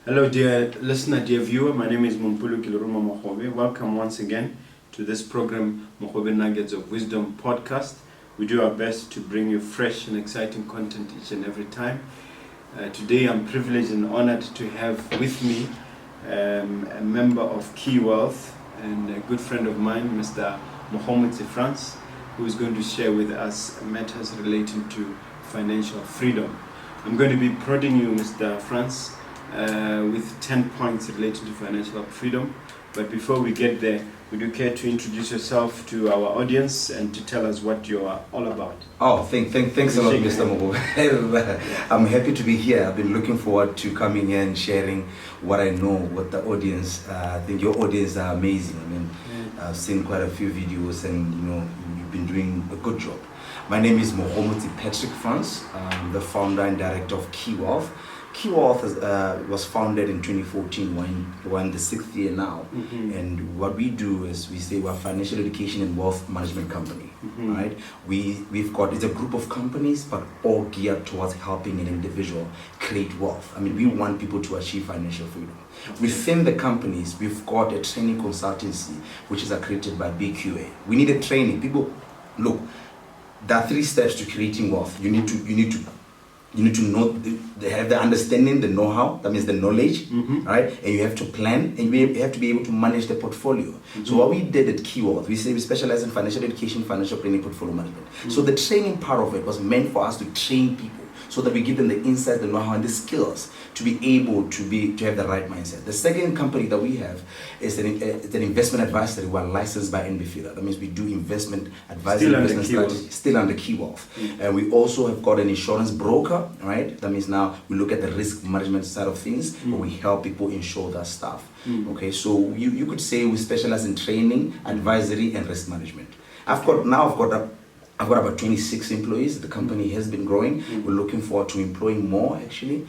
Hello, dear listener, dear viewer. My name is Mompoloki, Lerumo, Mogobe. Welcome once again to this program, Mogobe Nuggets of Wisdom podcast. We do our best to bring you fresh and exciting content each and every time. Today, I'm privileged and honored to have with me a member of Key Wealth and a good friend of mine, Mr. Mogomotsi, who is going to share with us matters relating to financial freedom. I'm going to be prodding you, Mr. France, with 10 points related to financial freedom. But before we get there, would you care to introduce yourself to our audience and to tell us what you are all about? Oh, thanks a lot, Mr. Mogobe. I'm happy to be here. I've been looking forward to coming here and sharing what I know with the audience. I think your audience are amazing. I mean, I've seen quite a few videos and you've been doing a good job. My name is Mogomotsi Patrick France. I'm the founder and director of Key Wealth. Key Wealth was founded in 2014. We're in the 6th year now. And what we do is we say we're a financial education and wealth management company, right? It's a group of companies, but all geared towards helping an individual create wealth. I mean, we want people to achieve financial freedom. Within the companies, we've got a training consultancy, which is accredited by BQA. We need a training. People, look, there are 3 steps to creating wealth. You need to know, they have the understanding, the know-how, that means the knowledge, right? And you have to plan, and you have to be able to manage the portfolio. So what we did at Key Wealth, we say we specialize in financial education, financial planning, portfolio management. So the training part of it was meant for us to train people so that we give them the insight, the know-how, and the skills to be able to have the right mindset. The second company that we have is an investment advisory. We're licensed by NBFIRA. That means we do investment advisory, investment strategy, still under Key Wealth. And we also have got an insurance broker, right? That means now we look at the risk management side of things, and we help people insure that stuff. Okay, so you could say we specialize in training, advisory, and risk management. I've got about 26 employees. The company has been growing. We're looking forward to employing more, actually,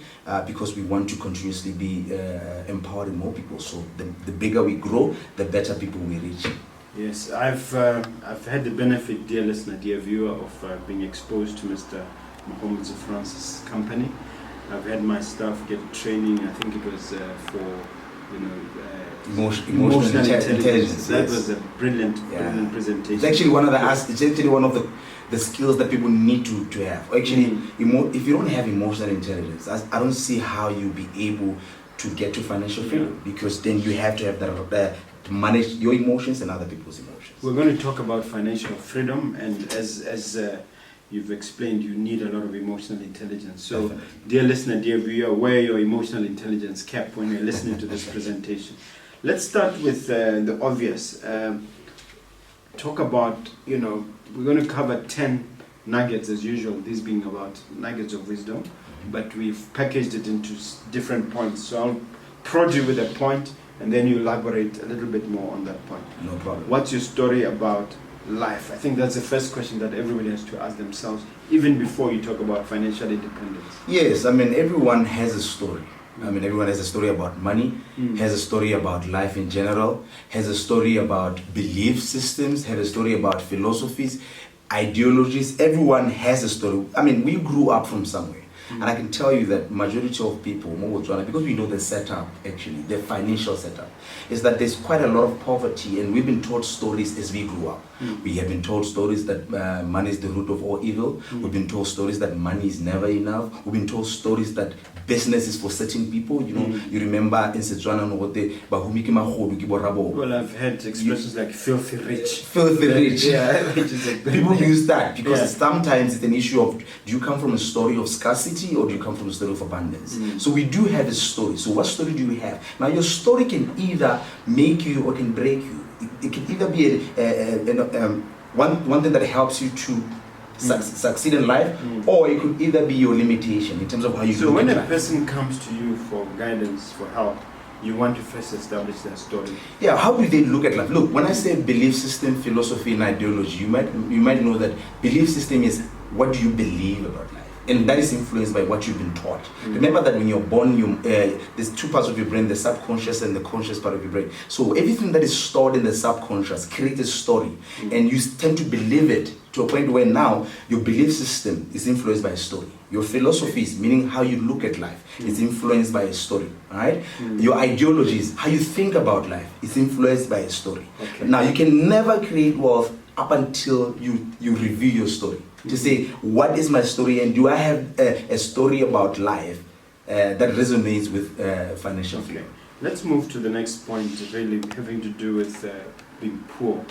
because we want to continuously be empowering more people. So the bigger we grow, the better people we reach. Yes, I've had the benefit, dear listener, dear viewer, of being exposed to Mr. Mogomotsi France's company. I've had my staff get training. I think it was for emotional intelligence. That was a brilliant presentation. It's actually one of the skills that people need to have. Actually, if you don't have emotional intelligence, I don't see how you'll be able to get to financial freedom, because then you have to have to manage your emotions and other people's emotions. We're going to talk about financial freedom, and as you've explained, you need a lot of emotional intelligence. So, definitely. Dear listener, dear viewer, wear your emotional intelligence cap when you're listening to this presentation. Let's start with the obvious. Talk about, we're going to cover 10 nuggets as usual, these being about nuggets of wisdom, but we've packaged it into different points. So I'll prod you with a point, and then you elaborate a little bit more on that point. No problem. What's your story about life? I think that's the first question that everybody has to ask themselves, even before you talk about financial independence. Yes, I mean, everyone has a story. I mean, everyone has a story about money, has a story about life in general, has a story about belief systems, has a story about philosophies, ideologies. Everyone has a story. I mean, we grew up from somewhere. And I can tell you that majority of people, because we know the setup, actually, the financial setup, is that there's quite a lot of poverty, and we've been told stories as we grew up. We have been told stories that money is the root of all evil. We've been told stories that money is never enough. We've been told stories that business is for certain people. You remember in Setswana, well, I've heard expressions like filthy rich. Filthy rich. Yeah. People use that because sometimes it's an issue of, do you come from a story of scarcity or do you come from a story of abundance? So we do have a story. So what story do you have? Now your story can either make you or can break you. It can either be one thing that helps you to succeed in life, or it could either be your limitation in terms of how you. So when a person comes to you for guidance, for help, you want to first establish their story. Yeah, how do they look at life? Look, when I say belief system, philosophy, and ideology, you might know that belief system is what do you believe about life. And that is influenced by what you've been taught. Remember that when you're born, there's two parts of your brain, the subconscious and the conscious part of your brain. So everything that is stored in the subconscious creates a story, and you tend to believe it to a point where now your belief system is influenced by a story. Your philosophies, meaning how you look at life, is influenced by a story. All right? Your ideologies, how you think about life, is influenced by a story. Okay. Now you can never create wealth up until you review your story. To say, what is my story, and do I have a story about life that resonates with financial freedom? Let's move to the next point, really having to do with being poor.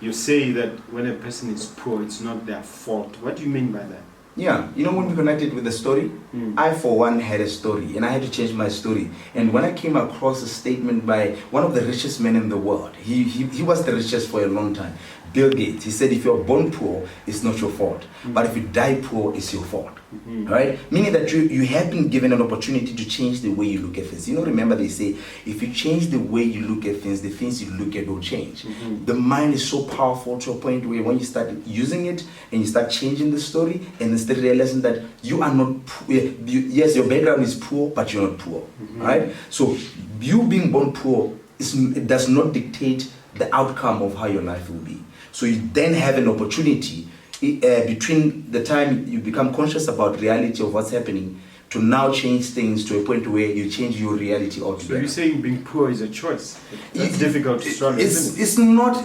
You say that when a person is poor, it's not their fault. What do you mean by that? Yeah, when we connected with the story, I for one had a story, and I had to change my story. And when I came across a statement by one of the richest men in the world, he was the richest for a long time, Bill Gates. He said, if you're born poor, it's not your fault. But if you die poor, it's your fault. Right? Meaning that you have been given an opportunity to change the way you look at things. Remember they say, if you change the way you look at things, the things you look at will change. The mind is so powerful to a point where when you start using it and you start changing the story and instead realizing that you are not poor. Yes, your background is poor, but you're not poor. Right? So you being born poor, it does not dictate the outcome of how your life will be. So you then have an opportunity between the time you become conscious about reality of what's happening to now change things to a point where you change your reality altogether. So you're saying being poor is a choice? It's difficult to swallow, isn't it? It's not.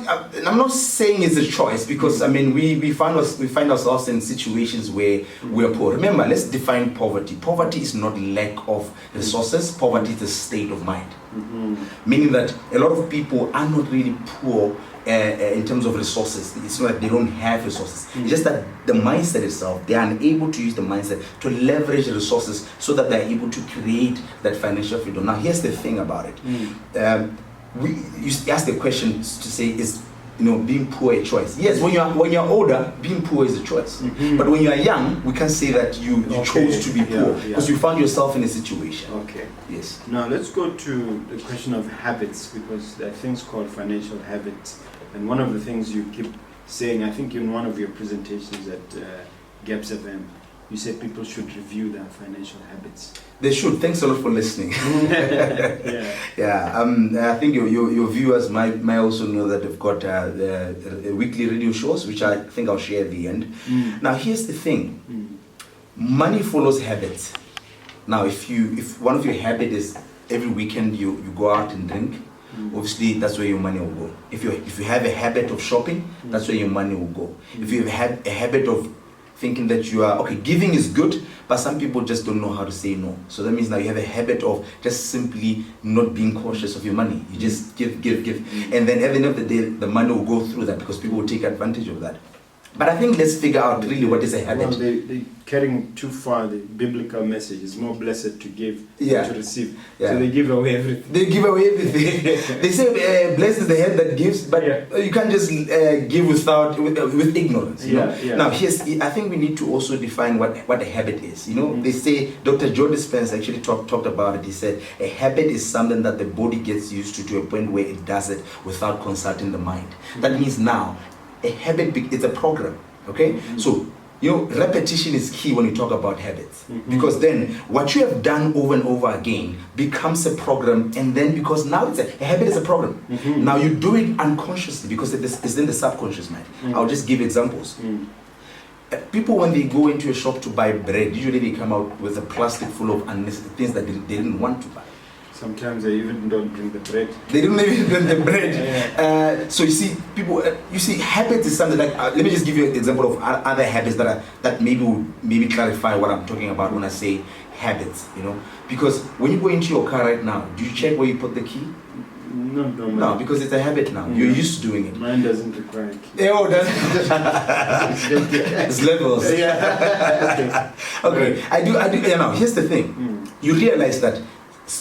I'm not saying it's a choice because we find ourselves in situations where we are poor. Remember, let's define poverty. Poverty is not lack of resources. Poverty is a state of mind. Meaning that a lot of people are not really poor in terms of resources. It's not that they don't have resources. It's just that the mindset itself, they are unable to use the mindset to leverage resources so that they're able to create that financial freedom. Now, here's the thing about it. You ask the question to say, is being poor a choice? Yes, when you're older, being poor is a choice. But when you are young, we can't say that you chose to be poor because you found yourself in a situation. Okay. Yes. Now let's go to the question of habits, because there are things called financial habits, and one of the things you keep saying, I think in one of your presentations at Gaps FM, you said people should review their financial habits. They should. Thanks a lot for listening. I think your viewers might also know that they've got the weekly radio shows, which I think I'll share at the end. Now, here's the thing. Money follows habits. Now, if one of your habits is every weekend you go out and drink, obviously that's where your money will go. If you have a habit of shopping, that's where your money will go. If you have a habit of thinking that you are, giving is good, but some people just don't know how to say no. So that means now you have a habit of just simply not being cautious of your money. You just give. And then at the end of the day, the money will go through that because people will take advantage of that. But I think let's figure out really what is a habit. Well, they're carrying too far the biblical message. It's more blessed to give than to receive. So they give away everything. They give away everything. They say blessed is the hand that gives, but you can't just give with ignorance. Now, I think we need to also define what a habit is. They say, Dr. Joe Dispenza actually talked about it. He said, a habit is something that the body gets used to a point where it does it without consulting the mind. That means now, a habit is a program, okay? So, repetition is key when you talk about habits. Because then, what you have done over and over again becomes a program, and then because now a habit is a program. Now you do it unconsciously because it's in the subconscious mind. I'll just give examples. People, when they go into a shop to buy bread, usually they come out with a plastic full of unnecessary things that they didn't want to buy. Sometimes they even don't bring the bread. They don't even bring the bread. So you see, people. Habits is something like. Let me just give you an example of other habits that maybe clarify what I'm talking about when I say habits. Because when you go into your car right now, do you check where you put the key? No, because it's a habit now. You're used to doing it. Mine doesn't require a key. It's levels. Okay. I do. Now, here's the thing. You realize that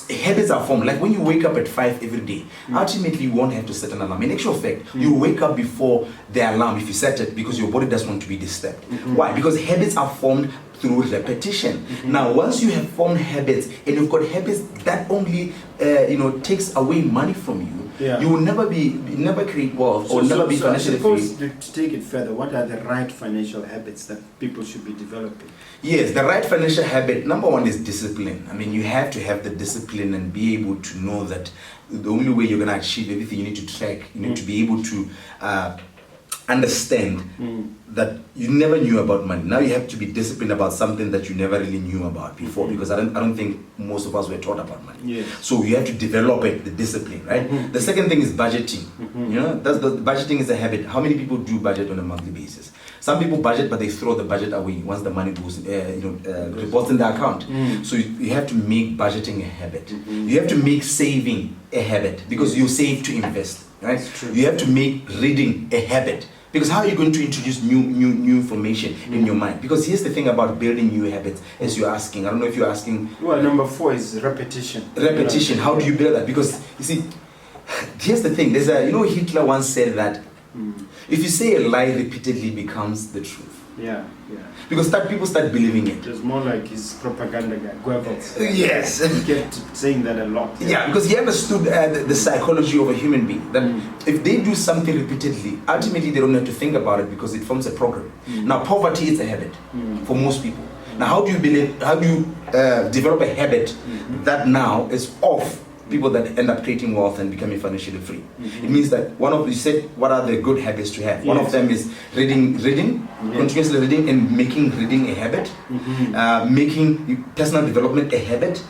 habits are formed. Like when you wake up at 5 every day, ultimately you won't have to set an alarm. In actual fact, you wake up before the alarm if you set it because your body doesn't want to be disturbed. Why? Because habits are formed through repetition. Now, once you have formed habits and you've got habits that only takes away money from you, you will never create wealth or never be financially free. To take it further, what are the right financial habits that people should be developing? Yes, the right financial habit, number one is discipline. I mean, you have to have the discipline and be able to know that the only way you're going to achieve everything, you need to track, you need to be able to understand that you never knew about money. Now you have to be disciplined about something that you never really knew about before, because I don't think most of us were taught about money. Yes. So you have to develop it, the discipline, right? The second thing is budgeting. You know, the budgeting is a habit. How many people do budget on a monthly basis? Some people budget, but they throw the budget away once the money goes, reports in the account. So you have to make budgeting a habit. You have to make saving a habit, because you save to invest, right? You have to make reading a habit, because how are you going to introduce new information in your mind? Because here's the thing about building new habits, as you're asking. I don't know if you're asking. Well, number 4 is repetition. Repetition. How do you build that? Because you see, here's the thing. There's Hitler once said that if you say a lie repeatedly, becomes the truth. Yeah. Because people start believing it. It was more like his propaganda guy, Goebbels. Yes. He kept saying that a lot. Yeah, because he understood the psychology of a human being. That if they do something repeatedly, ultimately they don't have to think about it, because it forms a program. Now, poverty is a habit for most people. Now, how do you develop a habit that now is off people that end up creating wealth and becoming financially free? It means that you said, what are the good habits to have? One of them is reading, continuously reading, and making reading a habit, making personal development a habit,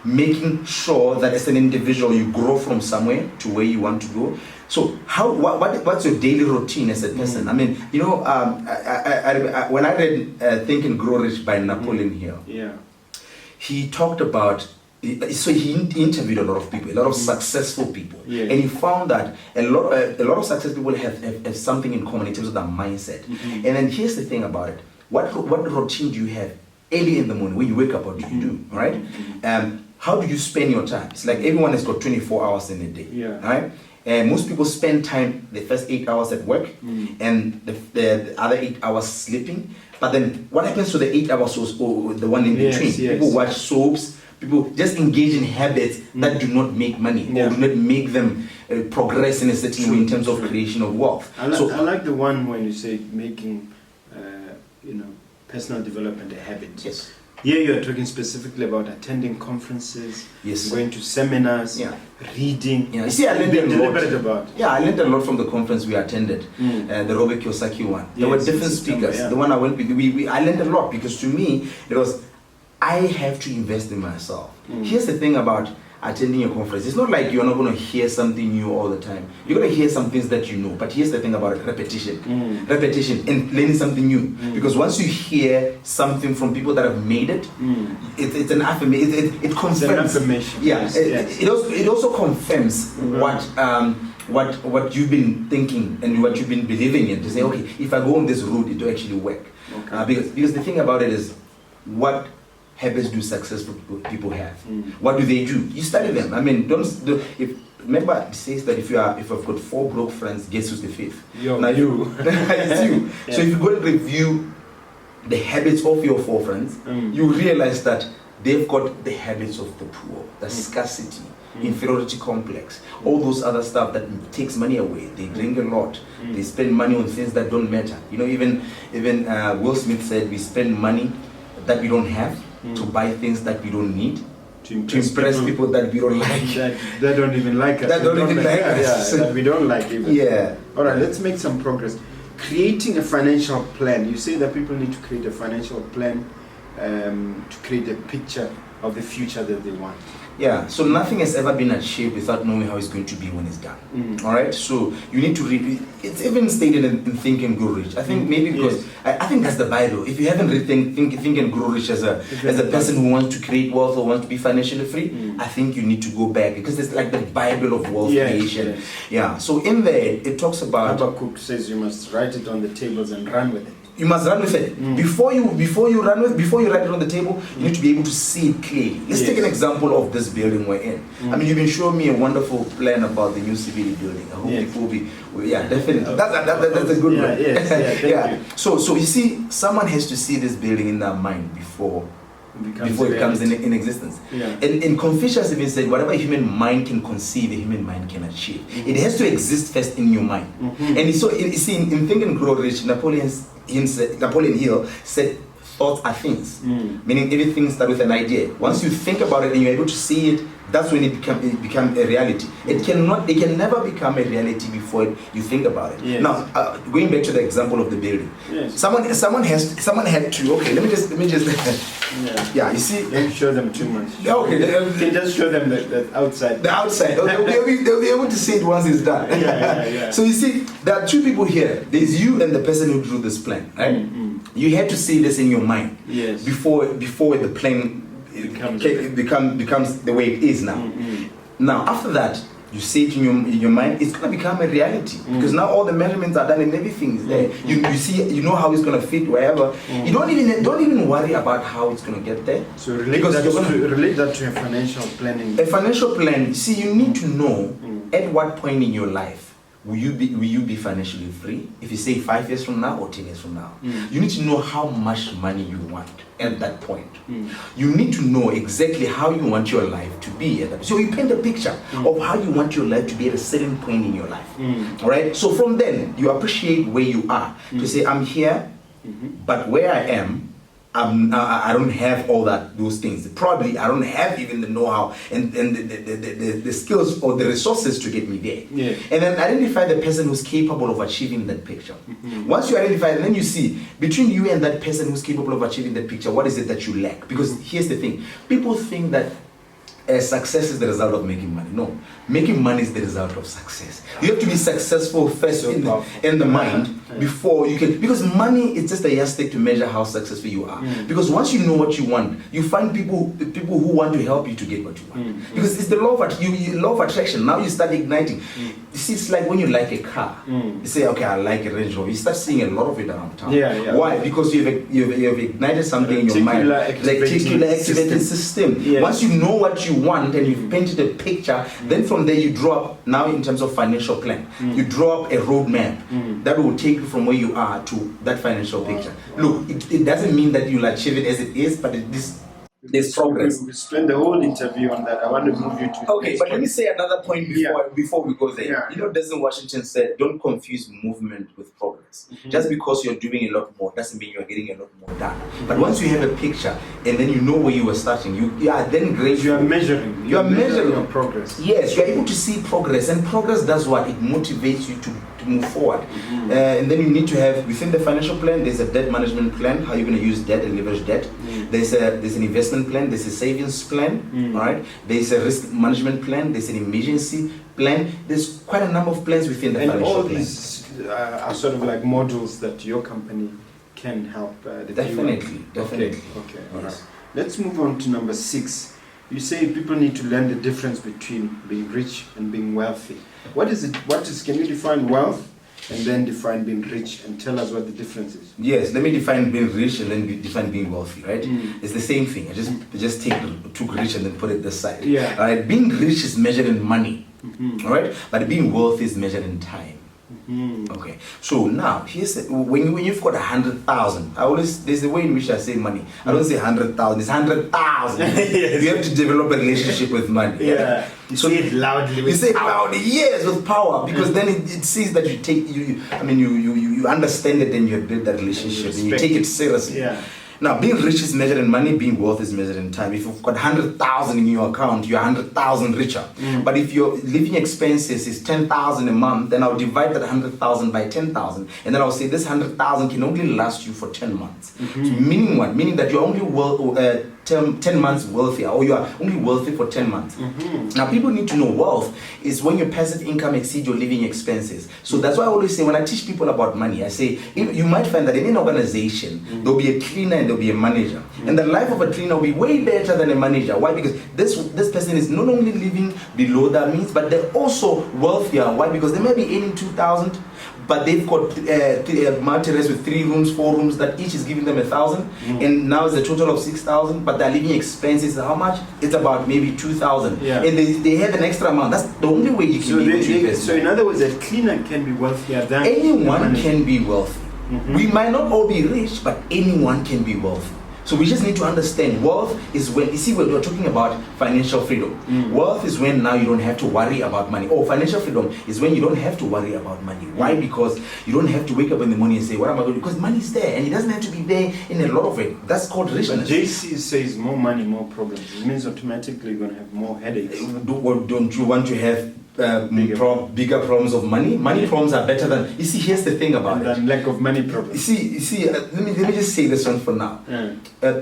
making sure that as an individual you grow from somewhere to where you want to go. So what's your daily routine as a person? I mean, when I read Think and Grow Rich by Napoleon Hill, he talked about, so he interviewed a lot of people, a lot of successful people, and he found that a lot of successful people have something in common in terms of their mindset. And then here's the thing about it: what routine do you have early in the morning when you wake up? What do you do? All right? How do you spend your time? It's like everyone has got 24 hours in a day, right? And most people spend time the first 8 hours at work, and the other 8 hours sleeping. But then what happens to the 8 hours or the one in between? People watch soaps. People just engage in habits that do not make money or do not make them progress in a certain way in terms of creation of wealth. I like the one when you say making, personal development a habit. Yes. Here you are talking specifically about attending conferences, going to seminars, reading. You see, I learned a lot. About. I learned a lot from the conference we attended, the Robert Kiyosaki one. There were different speakers. The one I went with, I learned a lot, because to me it was, I have to invest in myself. Here's the thing about attending a conference. It's not like you're not going to hear something new all the time. You're going to hear some things that you know. But here's the thing about it: repetition. Repetition and learning something new. Because once you hear something from people that have made it, it's an affirmation. It confirms. It's an affirmation. It also confirms what you've been thinking and what you've been believing in, to say, okay, if I go on this route, it will actually work. Because the thing about it is, what habits do successful people have? What do they do? You study them. I mean, remember it says that if I've got 4 broke friends, guess who's the 5th? It's you. So if you go and review the habits of your 4 friends, you realize that they've got the habits of the poor, the scarcity, inferiority complex, all those other stuff that takes money away. They drink a lot. They spend money on things that don't matter. Even Will Smith said, we spend money that we don't have to buy things that we don't need, to impress people that we don't like, that don't even like us, that we don't like even. All right, let's make some progress. Creating a financial plan. You say that people need to create a financial plan to create a picture of the future that they want. So nothing has ever been achieved without knowing how it's going to be when it's done. All right, so you need to read. It's even stated in Think and Grow Rich. I think maybe because I think that's the Bible. If you haven't read Think and Grow Rich as a person who wants to create wealth or wants to be financially free, I think you need to go back, because it's like the Bible of wealth creation. So in there it talks about, Habakkuk says you must write it on the tables and run with it. You must run with it. Before you write it on the table, you need to be able to see it clearly. Let's take an example of this building we're in. I mean, you've been showing me a wonderful plan about the new CBD building. I hope people will be, definitely. That's a good one. Thank you. So you see, someone has to see this building in their mind before before it comes in existence. Yeah. And Confucius even said, whatever a human mind can conceive, a human mind can achieve. It has to exist first in your mind. And so, you see, in Think and Grow Rich, Napoleon Hill said, thoughts are things, meaning everything starts with an idea. Once you think about it and you're able to see it, that's when it become a reality. It can never become a reality before you think about it. Yes. Now, going back to the example of the building, yes. someone had to. Okay, let me just. Yeah, you see. Don't show them too much. Okay, you can just show them the outside. The outside. They'll be able to see it once it's done. Yeah. So you see, there are two people here. There's you and the person who drew this plan, right? You had to see this in your mind. Yes. Before the plan becomes the way it is now. Now, after that, you see it in your mind, it's going to become a reality. Because now all the measurements are done and everything is there. You see, you know how it's going to fit wherever. You don't even worry about how it's going to get there. So relate that to a financial planning. A financial plan, see, you need to know at what point in your life will you be financially free. If you say 5 years from now or 10 years from now, you need to know how much money you want at that point. You need to know exactly how you want your life to be at that. So you paint a picture of how you want your life to be at a certain point in your life. All right. So from then you appreciate where you are. To say, I'm here, but where I am, I don't have all those things. Probably I don't have even the know-how and the skills or the resources to get me there. Yeah. And then identify the person who's capable of achieving that picture. Once you identify, and then you see between you and that person who's capable of achieving that picture, what is it that you lack? Because here's the thing: people think that success is the result of making money. No, making money is the result of success. You have to be successful first in the mind before you can, because money is just a yardstick to measure how successful you are. Because once you know what you want, you find people who want to help you to get what you want. Because it's the law of attraction. Now you start igniting. You see, it's like when you like a car. You say, okay, I like a Range Rover. You start seeing a lot of it around town. Why? Because you have ignited something in your mind, like reticular activated system. Yes. Once you know what you want and you've painted a picture, then from there you draw up, now in terms of financial plan, you draw up a roadmap that will take you from where you are to that financial picture. Look, it doesn't mean that you'll achieve it as it is, but there's progress. We spend the whole interview on that. I want to move you to. Okay, but let me say another point before we go there. Yeah. You know, Denzel Washington said, "Don't confuse movement with progress. Just because you're doing a lot more doesn't mean you're getting a lot more done. But once you have a picture and then you know where you were starting, you are then grateful. You are measuring. You are measuring your progress. Yes, you are able to see progress, and progress does what? It motivates you to move forward. And then you need to have, within the financial plan, there's a debt management plan, how you're going to use debt and leverage debt. There's an investment plan, there's a savings plan, all right? There's a risk management plan, there's an emergency plan. There's quite a number of plans within the financial plan. And all these are sort of like modules that your company can help. Definitely. Okay. All right. Let's move on to number 6. You say people need to learn the difference between being rich and being wealthy. What is it? Can you define wealth and then define being rich and tell us what the difference is? Yes, let me define being rich and then define being wealthy, right? It's the same thing. I just took rich and then put it this side. Yeah. All right. Being rich is measured in money, all right? But being wealthy is measured in time. Okay, so now here's when you've got 100,000. There's a way in which I say money. I don't say 100,000. It's 100,000. Yes. You have to develop a relationship with money. Yeah. You say it loudly. You say it loudly, yes, with power, because then it sees that you understand it and you build that relationship and you take it seriously. Yeah. Now, being rich is measured in money, being wealthy is measured in time. If you've got 100,000 in your account, you're 100,000 richer. But if your living expenses is 10,000 a month, then I'll divide that 100,000 by 10,000. And then I'll say this 100,000 can only last you for 10 months. So meaning what? Meaning that you're only 10 months wealthier, or you are only wealthy for 10 months. Now, people need to know wealth is when your passive income exceeds your living expenses. So that's why I always say, when I teach people about money, I say, you might find that in an organization, there'll be a cleaner and there'll be a manager. And the life of a cleaner will be way better than a manager. Why? Because this person is not only living below that means, but they're also wealthier. Why? Because they may be earning 2,000, but they've got multi-res with 3 rooms, 4 rooms, that each is giving them 1,000, and now it's a total of 6,000. But their living expenses, how much? It's about maybe 2,000, and they have an extra amount. That's the only way you can invest. So in other words, a cleaner can be wealthier than anyone can be wealthy. We might not all be rich, but anyone can be wealthy. So we just need to understand wealth is when, you see, when we're talking about financial freedom, wealth is when now you don't have to worry about money. Or financial freedom is when you don't have to worry about money. Why? Because you don't have to wake up in the morning and say, what am I going to do? Because money is there and it doesn't have to be there in a lot of it. That's called richness. But JC says more money, more problems. It means automatically you're going to have more headaches. Don't you want to have bigger problems of money? Money problems are better than, you see, here's the thing about than lack of money problems. You see, let me just say this one for now.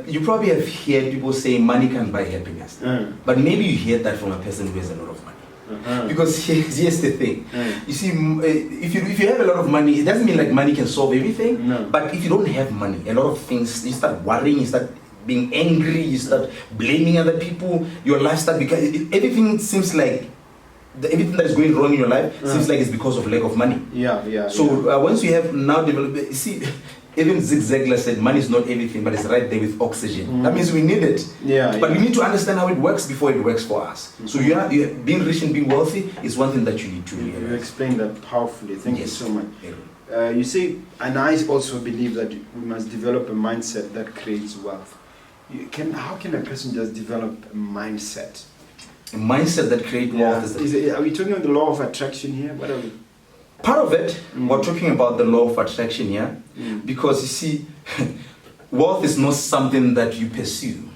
You probably have heard people say money can buy happiness, but maybe you hear that from a person who has a lot of money. Because here's the thing. You see, if you have a lot of money, it doesn't mean like money can solve everything. No. But if you don't have money, a lot of things, you start worrying, you start being angry, you start blaming other people, your life starts, because everything seems like everything that is going wrong in your life seems like it's because of lack of money. So once you have now developed, you see, even Zig Ziglar said money is not everything, but it's right there with oxygen. That means we need it. But we need to understand how it works before it works for us. So you being rich and being wealthy is one thing that you need to realize. You explained that powerfully. Thank you so much. You see, and I also believe that we must develop a mindset that creates wealth. How can a person just develop a mindset? A mindset that creates wealth. Are we talking about the law of attraction here? What are we? Part of it, we're talking about the law of attraction here, because you see, wealth is not something that you pursue.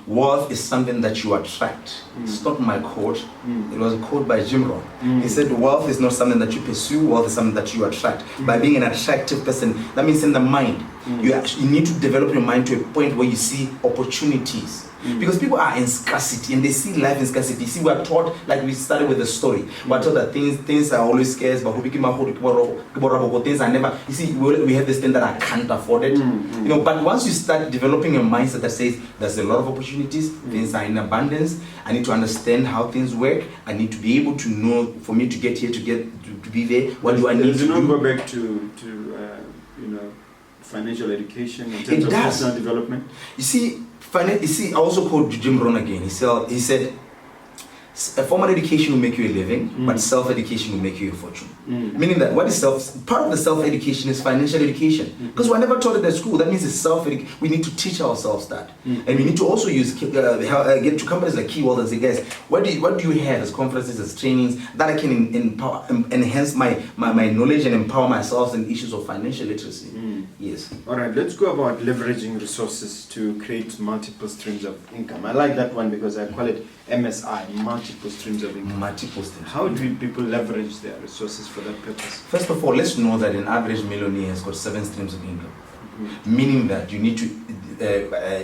Wealth is something that you attract. It's not my quote. It was a quote by Jim Rohn. He said, wealth is not something that you pursue, wealth is something that you attract. By being an attractive person, that means in the mind. You need to develop your mind to a point where you see opportunities. Because people are in scarcity and they see life in scarcity. See, we are taught, like we started with the story, we're taught that things are always scarce, but things are never. You see, we have this thing that I can't afford it. You know, but once you start developing a mindset that says there's a lot of opportunities, things are in abundance, I need to understand how things work, I need to be able to know, for me to get here, to be there, what do I need to do? Do not go back to financial education in terms of personal development. You see, I also quote Jim Rohn again. He said, a formal education will make you a living, but self-education will make you a fortune. Meaning that part of the self-education is financial education. Because we're never taught it at school. That means it's self-education. We need to teach ourselves that. And we need to also get to companies like Keyword and say, guys, what do you have as conferences, as trainings that I can enhance my knowledge and empower myself in issues of financial literacy? Yes. All right, let's go about leveraging resources to create multiple streams of income. I like that one because I call it MSI, multiple streams of income. Multiple streams. How do people leverage their resources for that purpose? First of all, let's know that an average millionaire has got 7 streams of income. Meaning that you need to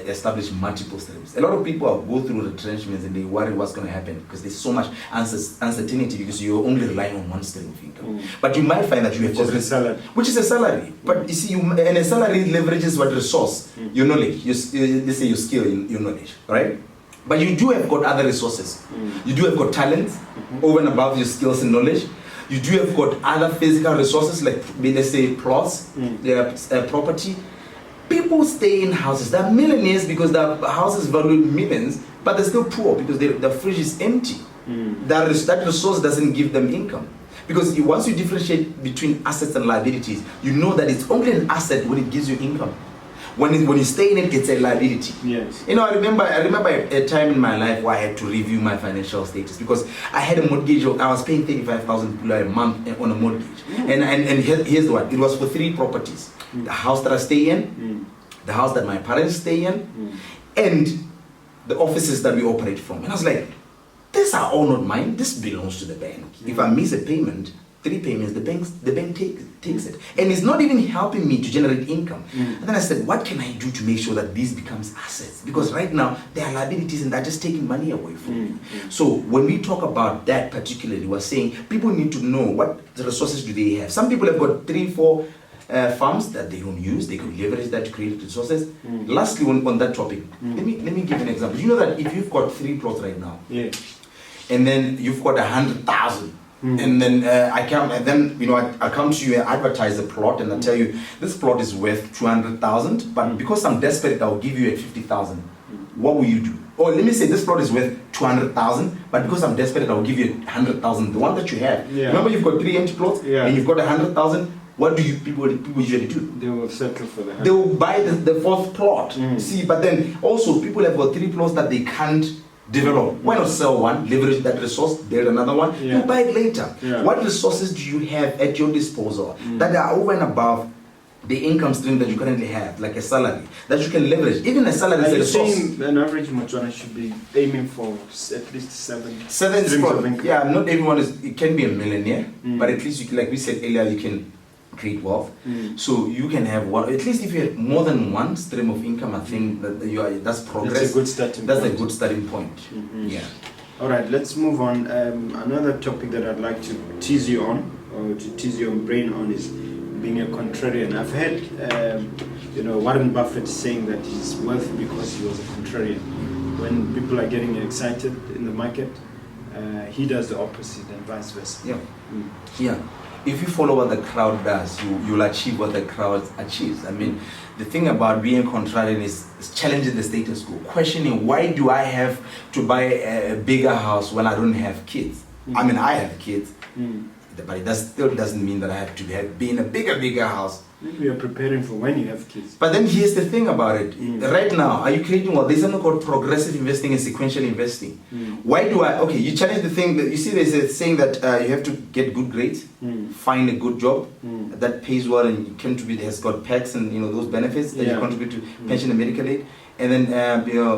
establish multiple streams. A lot of people go through retrenchments and they worry what's going to happen because there's so much uncertainty because you're only relying on one stream of income. But you might find that you have got a salary. Which is a salary. But you see, and a salary leverages what resource? Your knowledge. Let's say your skill, your knowledge. Right? But you do have got other resources. You do have got talent over and above your skills and knowledge. You do have got other physical resources like, let's say, plots, property. People stay in houses. They're millionaires because their houses value millions, but they're still poor because their fridge is empty. That resource doesn't give them income. Because once you differentiate between assets and liabilities, you know that it's only an asset when it gives you income. When you stay in it, it's a liability. Yes. You know, I remember a time in my life where I had to review my financial status because I had a mortgage. I was paying 35,000 a month on a mortgage. And here's what it was for 3 properties: the house that I stay in, the house that my parents stay in, and the offices that we operate from. And I was like, these are all not mine. This belongs to the bank. If I miss a payment, 3 payments, the bank takes it. And it's not even helping me to generate income. And then I said, what can I do to make sure that these becomes assets? Because right now, they are liabilities and they're just taking money away from me. So when we talk about that particularly, we're saying people need to know what the resources do they have. Some people have got 3-4 farms that they don't use. They could leverage that to create resources. Lastly, on that topic, let me give an example. You know that if you've got 3 plots right now, and then you've got 100,000, and then I come to you and advertise a plot and I tell you this plot is worth 200,000, but because I'm desperate, I'll give you at 50,000. What will you do? Or let me say this plot is worth 200,000, but because I'm desperate, I'll give you 100,000. The one that you have. Remember, you've got 3 empty plots and you've got 100,000. what do people usually do? They will settle for the house. They will buy the fourth plot. See, but then also people have got 3 plots that they can't develop. Why not sell one, leverage that resource, build another one, you buy it later. What resources do you have at your disposal that are over and above the income stream that you currently have, like a salary, that you can leverage? Even a salary is a resource. Saying an average Motswana should be aiming for at least 7 streams of income. Yeah, not everyone it can be a millionaire, but at least you can, like we said earlier, you can create wealth. So you can have one, at least if you have more than one stream of income, I think that that's progress. That's a good starting That's point. a good starting point. Yeah. All right, let's move on. Another topic that I'd like to tease you on, or to tease your brain on, is being a contrarian. I've heard, Warren Buffett saying that he's wealthy because he was a contrarian. When people are getting excited in the market, he does the opposite and vice versa. Yeah. Yeah. If you follow what the crowd does, you'll achieve what the crowd achieves. I mean, the thing about being contrarian is challenging the status quo, questioning why do I have to buy a bigger house when I don't have kids? I mean, I have kids, but that still doesn't mean that I have to be in a bigger house. Maybe you're preparing for when you have kids. But then here's the thing about it. Right now, are you creating what? There's something called progressive investing and sequential investing. Why do you challenge the thing that you see there's a saying that you have to get good grades, find a good job that pays well and you contribute, has got perks and those benefits that you contribute to pension and medical aid. And then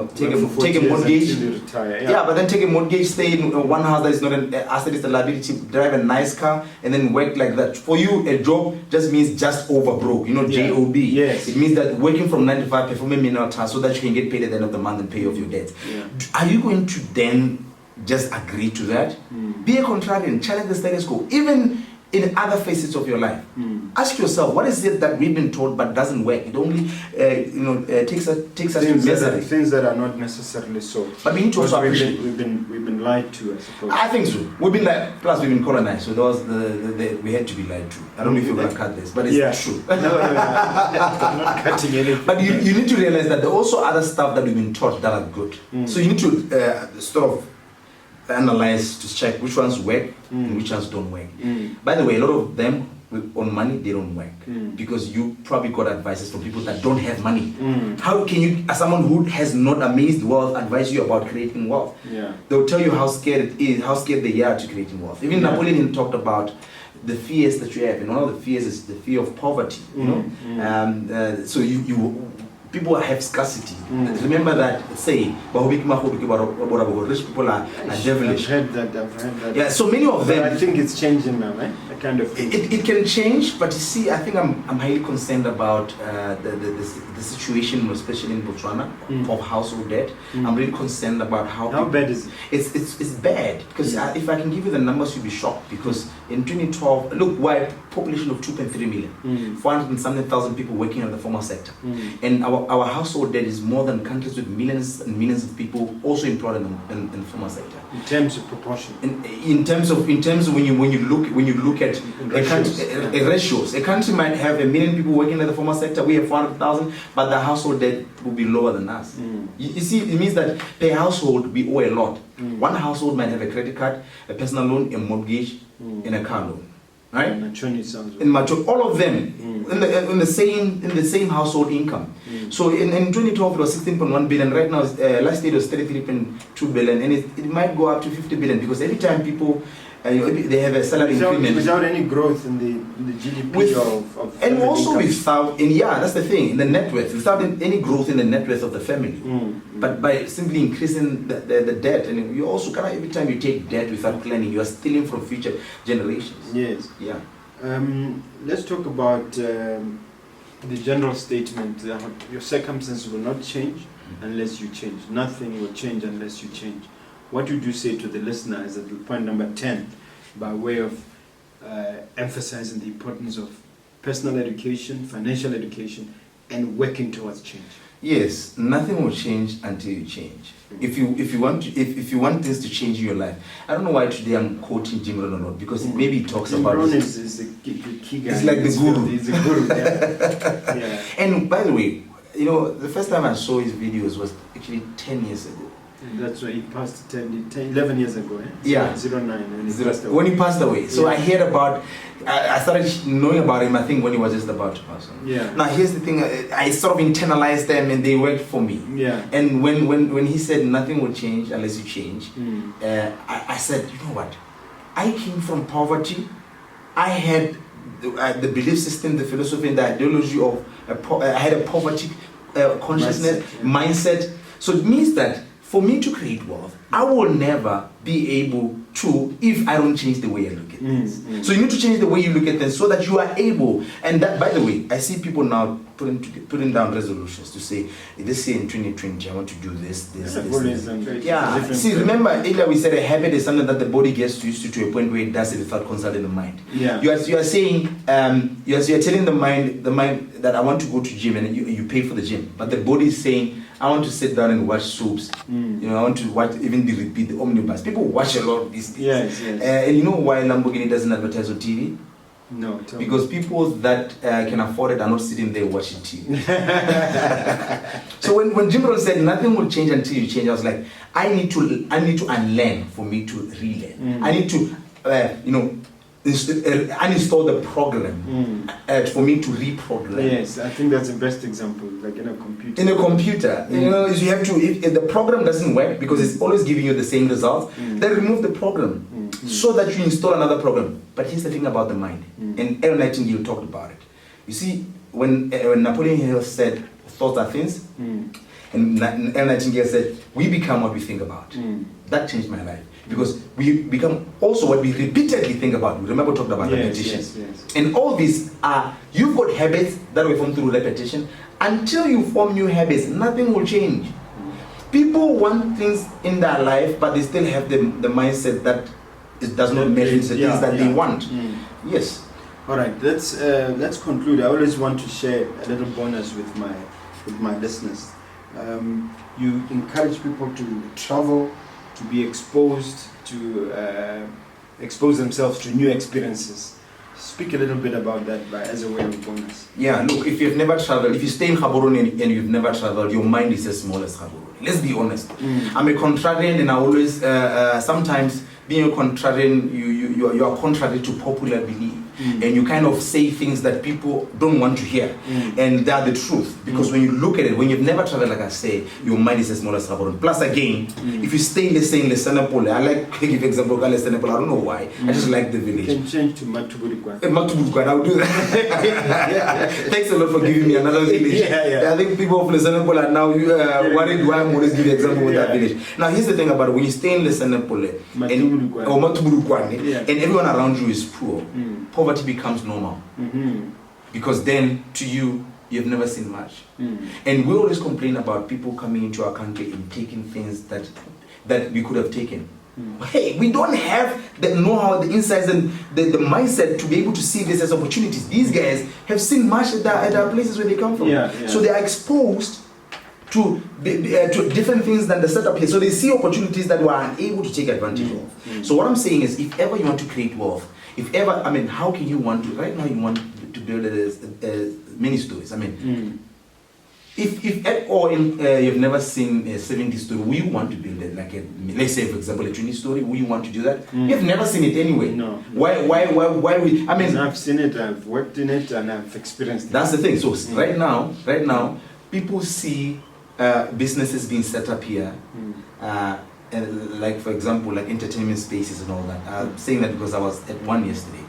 take a mortgage. But then take a mortgage, stay in one house that is not an asset, it's a liability, drive a nice car, and then work like that. For you, a job just means just over broke. JOB. Yes. It means that working from 9 to 5, performing menial tasks so that you can get paid at the end of the month and pay off your debts. Are you going to then just agree to that? Be a contrarian, challenge the status quo, even in other facets of your life. Ask yourself, what is it that we've been taught but doesn't work? It only takes us to misery. Things that are not necessarily so. But we need to also appreciate. We've been lied to, I suppose. I think so. We've been lied. Plus, we've been colonized. So that was we had to be lied to. I don't know if you're gonna cut this, but it's true. No, I'm not cutting anything. But you need to realize that there are also other stuff that we've been taught that are good. So you need to sort of analyze to check which ones work and which ones don't work. By the way, a lot of them on money, they don't work because you probably got advices from people that don't have money. How can you, as someone who has not amassed wealth, advise you about creating wealth? They'll tell you how scared it is, how scared they are to creating wealth. Even Napoleon talked about the fears that you have, and one of the fears is the fear of poverty. So people have scarcity. Remember that saying, rich people are devilish. I've heard that. Yeah, so many of them. But I think it's changing now, right? It can change, but you see, I think I'm highly concerned about the situation, especially in Botswana, of household debt. I'm really concerned about how bad is it? It's bad because if I can give you the numbers, you'll be shocked. Because in 2012, look, we're a population of 2.3 million, 400 and something thousand people working in the formal sector, and our household debt is more than countries with millions and millions of people also employed in the formal sector. In terms of proportion. In terms of when you look at ratios, a country might have 1 million people working in the formal sector. We have 400,000, but the household debt will be lower than us. You see, it means that per household we owe a lot. One household might have a credit card, a personal loan, a mortgage, and a car loan. Right? In all of them in the same household income. So in 2012 it was 16.1 billion. Right now, last year it was 33.2 billion, and it might go up to 50 billion because every time people they have a salary increment without any growth in the GDP of and also income. without, and that's the thing, in the net worth, without any growth in the net worth of the family. But by simply increasing the debt, and you also every time you take debt without planning, you are stealing from future generations. Yes. Yeah. Let's talk about the general statement that your circumstances will not change unless you change. Nothing will change unless you change. What would you say to the listeners at point number 10 by way of emphasizing the importance of personal education, financial education, and working towards change? Yes, nothing will change until you change. If you want things to change in your life, I don't know why today I'm quoting Jim Rohn or not, because maybe he talks Jim about Rohn is the key guy. It's like the guru. He's the guru. Yeah. And by the way, the first time I saw his videos was actually 10 years ago. That's why he passed 11 years ago, eh? Yeah. 09 when he passed away. So I heard about, I started knowing about him, I think, when he was just about to pass on. Yeah. Now, here's the thing, I sort of internalized them and they worked for me. Yeah. And when he said nothing will change unless you change, I said, you know what? I came from poverty. I had the belief system, the philosophy, and the ideology of, I had a poverty consciousness, mindset. So it means that for me to create wealth, I will never be able to if I don't change the way I look at things. So you need to change the way you look at things so that you are able. And that, by the way, I see people now putting down resolutions to say, this year in 2020, I want to do this. Yeah. See, remember earlier we said a habit is something that the body gets used to a point where it does it without consulting the mind. Yeah. You are saying, you are telling the mind that I want to go to gym, and you pay for the gym, but the body is saying, I want to sit down and watch soaps. You know, I want to watch even the omnibus. People watch a lot of these things. Yes. And you know why Lamborghini doesn't advertise on TV? No, because people that can afford it are not sitting there watching TV. So when Jim Rohn said nothing will change until you change, I was like, I need to unlearn for me to relearn. I need to, uninstall the program for me to reprogram. Yes, I think that's the best example, like in a computer. In a computer, you know, you have to, if the program doesn't work because it's always giving you the same results, then remove the program so that you install another program. But here's the thing about the mind, and Aaron Nightingale talked about it. You see, when Napoleon Hill said, thoughts are things, and Aaron Nightingale said, we become what we think about. That changed my life. Because we become also what we repeatedly think about. We remember talked about repetition. Yes. And all these are, you've got habits that were formed through repetition. Until you form new habits, nothing will change. People want things in their life, but they still have the mindset that it does not measure the things that they want. Yes. All right, let's conclude. I always want to share a little bonus with my listeners. You encourage people to travel, to be exposed, to expose themselves to new experiences. Speak a little bit about that as a way of bonus. Yeah, look, if you've never traveled, if you stay in Gaborone and you've never traveled, your mind is as small as Gaborone. Let's be honest. I'm a contrarian, and I always, sometimes being a contrarian, you are contrary to popular belief. And you kind of say things that people don't want to hear. And they are the truth. Because when you look at it, when you've never traveled, like I say, your mind is as small as Gaborone. Plus again, if you stay, let's say in Lesenepole, I like to give example of Lesenepole, I don't know why. I just like the village. You can change to Matuburikwan. Matuburikwan, I'll do that. Thanks a lot for giving me another village. I think people of Lesenepole are now worried why I'm always giving example with that village. Now here's the thing about it. When you stay in Lesenepole, or Matuburikwan, and everyone around you is poor, poverty becomes normal. Because then, to you, you've never seen much. And we always complain about people coming into our country and taking things that we could have taken. Hey, we don't have the know-how, the insights, and the mindset to be able to see this as opportunities. These guys have seen much at the places where they come from. So they are exposed to different things than the setup here. So they see opportunities that we are unable to take advantage of. So what I'm saying is, if ever you want to create wealth, if ever, I mean, how can you want to, right now you want to build many stories. I mean, if at all you've never seen a 70 story, will you want to build it like let's say for example a 20 story, will you want to do that? You've never seen it anyway. No. Why we, I mean, I've seen it, I've worked in it, and I've experienced it. That's the thing. So right now, people see businesses being set up here, and like for example, like entertainment spaces and all that. I'm saying that because I was at one yesterday,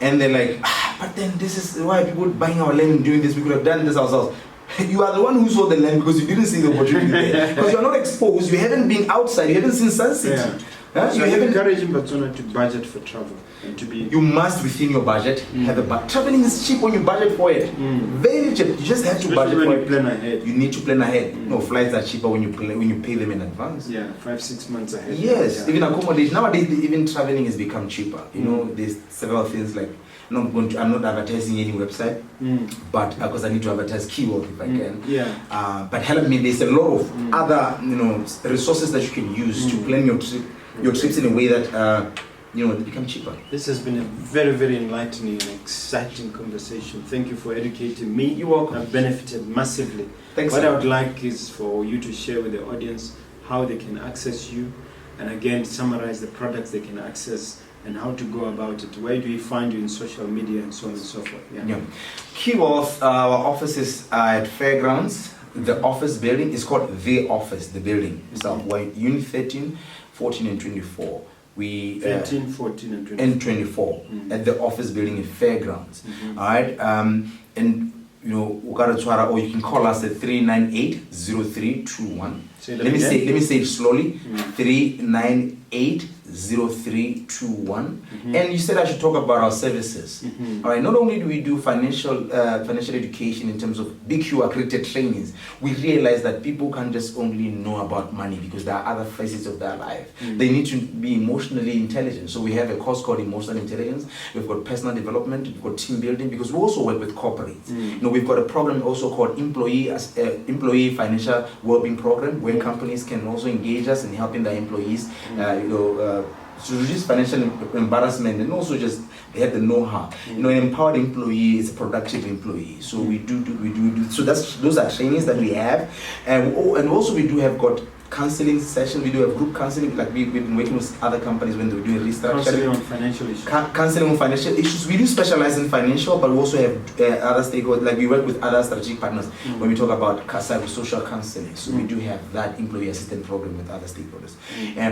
and they're like, but then this is why people buying our land and doing this. We could have done this ourselves. You are the one who sold the land because you didn't see the opportunity there. Because you're not exposed. You haven't been outside. You haven't seen Sun City. So you haven't encouraging Botswana to budget for travel and to be. You must within your budget have a budget. Traveling is cheap when you budget for it. Very cheap. You just have to budget when for you plan ahead. You need to plan ahead. No, flights are cheaper when you pay them in advance. 5-6 months ahead. Yes, even accommodation nowadays. Even traveling has become cheaper. You know, there's several things like. I'm not advertising any website, but because I need to advertise keyword if I can. But help me. There's a lot of other resources that you can use to plan your trips in a way that they become cheaper. This has been a very, very enlightening and exciting conversation. Thank you for educating me. You're welcome. I've benefited massively. Thanks. What I would like is for you to share with the audience how they can access you, and again summarize the products they can access and how to go about it. Where do we find you in social media and so on and so forth? Yeah. Key Wealth, our offices are at Fairgrounds. The office building is called The Office, the building. So we're Unit 13, 14 and 24. We 13, 14 and 24. And 24 at the office building in Fairgrounds. All right. And you know, Ukaratwara, or you can call us at 398-0321. Let me say it slowly. 398-0321. And you said I should talk about our services. All right. Not only do we do financial education in terms of BQ accredited trainings, we realize that people can't just only know about money, because there are other facets of their life. They need to be emotionally intelligent. So we have a course called Emotional Intelligence. We've got personal development. We've got team building, because we also work with corporates. You know, we've got a program also called employee financial well-being program, where companies can also engage us in helping their employees, to reduce financial embarrassment, and also just they have the know-how. You know, an empowered employee is a productive employee. So we do. So those are trainings that we have, and also we do have got counseling sessions. We do have group counseling, like we've been working with other companies when they're doing restructuring. Counseling on financial issues. Counseling on financial issues. We do specialize in financial, but we also have other stakeholders. Like we work with other strategic partners when we talk about social counseling. So we do have that employee assistance program with other stakeholders.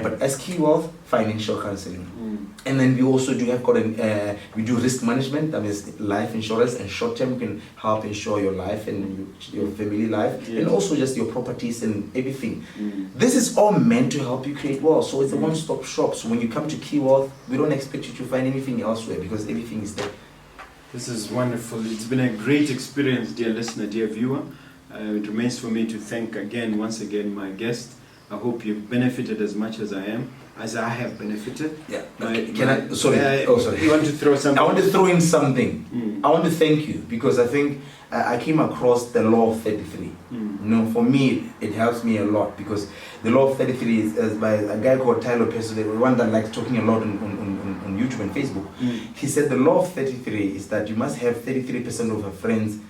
But as Key Wealth, financial counseling. And then we also do have we do risk management. That means life insurance and short term. We can help insure your life and your family life, and also just your properties and everything. This is all meant to help you create wealth. So it's a one-stop shop. So when you come to Key Wealth, we don't expect you to find anything elsewhere, because everything is there. This is wonderful. It's been a great experience, dear listener, dear viewer. It remains for me to thank once again my guest. I hope you've benefited as much as I have benefited. Yeah. Sorry. You want to throw something? I want to throw in something. I want to thank you, because I think I came across the law of 33. You know, for me, it helps me a lot, because the law of 33 is by a guy called Tyler Perso, the one that likes talking a lot on YouTube and Facebook. He said the law of 33 is that you must have 33% of your friends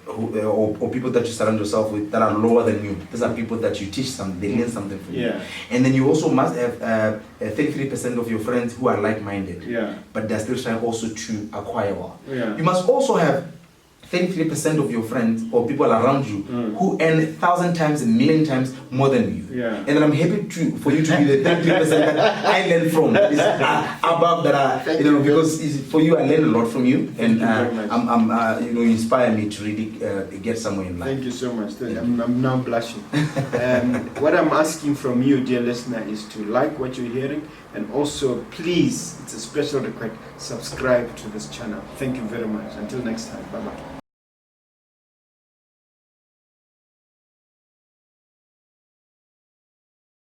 or people that you surround yourself with that are lower than you. These are people that you teach something, they learn something from you. And then you also must have 33% of your friends who are like-minded, but they're still trying also to acquire wealth. You must also have 33% of your friends or people around you who earn 1,000 times, 1,000,000 times more than you. And then I'm happy for you to be the 33% that I learn from. It's above that, because for you, I learn a lot from you, and you inspire me to really get somewhere in life. Thank you so much. I'm now blushing. What I'm asking from you, dear listener, is to like what you're hearing, and also please, it's a special request, subscribe to this channel. Thank you very much. Until next time, bye-bye.